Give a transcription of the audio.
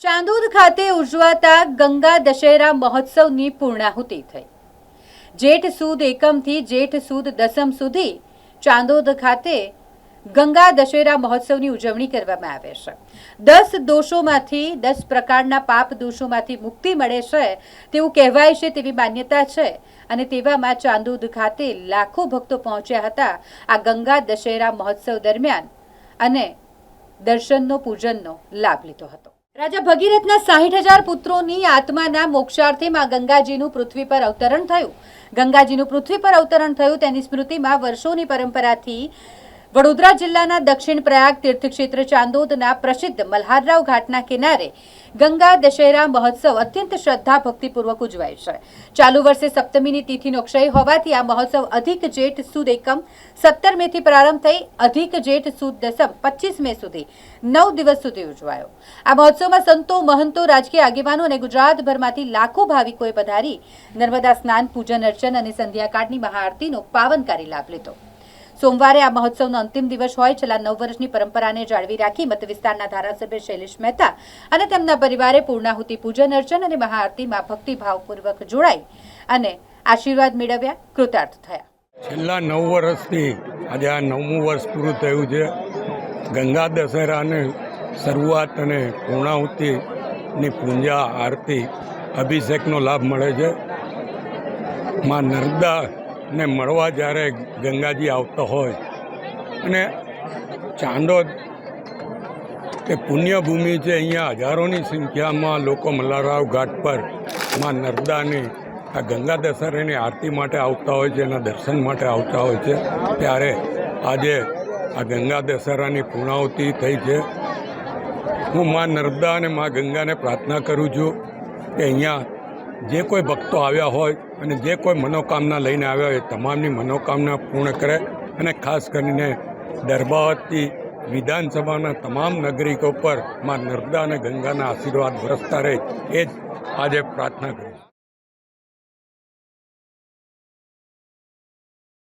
ચાંદોદ ખાતે ઉજવાતા ગંગા દશેરા મહોત્સવની પૂર્ણાહુતિ થઈ। જેઠ સુદ એકમથી જેઠ સુદ દસમ સુધી ચાંદોદ ખાતે ગંગા દશેરા મહોત્સવની ઉજવણી કરવામાં આવે છે। 10 દોષોમાંથી 10 પ્રકારના પાપ દોષોમાંથી મુક્તિ મળે છે તેવું કહેવાય છે, તેવી માન્યતા છે। અને તેવામાં ચાંદોદ ખાતે લાખો ભક્તો પહોંચ્યા હતા આ ગંગા દશેરા મહોત્સવ દરમિયાન અને દર્શનનો પૂજનનો લાભ લીધો હતો। રાજા ભગીરથના 60,000 પુત્રોની આત્માના મોક્ષાર્થે માં ગંગાજીનું પૃથ્વી પર અવતરણ થયું। ગંગાજીનું પૃથ્વી પર અવતરણ થયું તેની સ્મૃતિમાં વર્ષોની પરંપરાથી વડોદરા જિલ્લાના દક્ષિણ પ્રયાગ તીર્થક્ષેત્ર ચાંદોદના પ્રસિદ્ધ મલ્હારરાવ ઘાટના કિનારે ગંગા દશેરા મહોત્સવ અત્યંત શ્રદ્ધા ભક્તિપૂર્વક ઉજવાય છે। ચાલુ વર્ષે સપ્તમીની તિથિનો ક્ષય હોવાથી આ મહોત્સવ અધિક જેઠ સુદ એકમ 17 મેથી પ્રારંભ થઈ અધિક જેઠ સુદ દસમ 25 મે સુધી 9 દિવસ સુધી ઉજવાયો। આ મહોત્સવમાં સંતો, મહંતો, રાજકીય આગેવાનો અને ગુજરાતભરમાંથી લાખો ભાવિકોએ પધારી નર્મદા સ્નાન, પૂજન અર્ચન અને સંધ્યાકાળની મહાઆરતીનો પાવનકારી લાભ લીધો। સોમવારે આ મહોત્સવનો અંતિમ દિવસ હોય। છેલ્લા 9 વર્ષની પરંપરાને જાળવી રાખી મત વિસ્તારના ધારાસભ્ય શૈલેષ મહેતા અને તેમના પરિવારે પૂર્ણાહુતિ, પૂજન અર્ચન અને મહાઆરતીમાં ભક્તિભાવપૂર્વક જોડાઈ અને આશીર્વાદ મેળવ્યા, કૃતાર્થ થયા। છેલ્લા 9 વર્ષથી આજે આ 9મું વર્ષ પૂરું થયું છે। ગંગા દશેરાની શરૂઆત અને પૂર્ણાહુતિની પૂજા, આરતી, અભિષેકનો લાભ મળે છે। માં નર્મદા ને મળવા જ્યારે ગંગાજી આવતા હોય અને ચાંદોદ એ પુણ્યભૂમિ છે, અહીંયા હજારોની સંખ્યામાં લોકો મલ્હારરાવ ઘાટ પર માં નર્મદાની આ ગંગા દશેરાની આરતી માટે આવતા હોય છે, એના દર્શન માટે આવતા હોય છે। ત્યારે આજે આ ગંગા દશેરાની પૂર્ણાહુતિ થઈ છે। હું માં નર્મદા અને માં ગંગાને પ્રાર્થના કરું છું કે અહીંયા જે કોઈ ભક્તો આવ્યા હોય અને જે કોઈ મનોકામના લઈને આવ્યા હોય તમામની મનોકામના પૂર્ણ કરે અને ખાસ કરીને દરબાવતી વિધાનસભાના તમામ નાગરિકો પર માં નર્મદા અને ગંગાના આશીર્વાદ વરસતા રહે, એ જ આજે પ્રાર્થના કરું છું।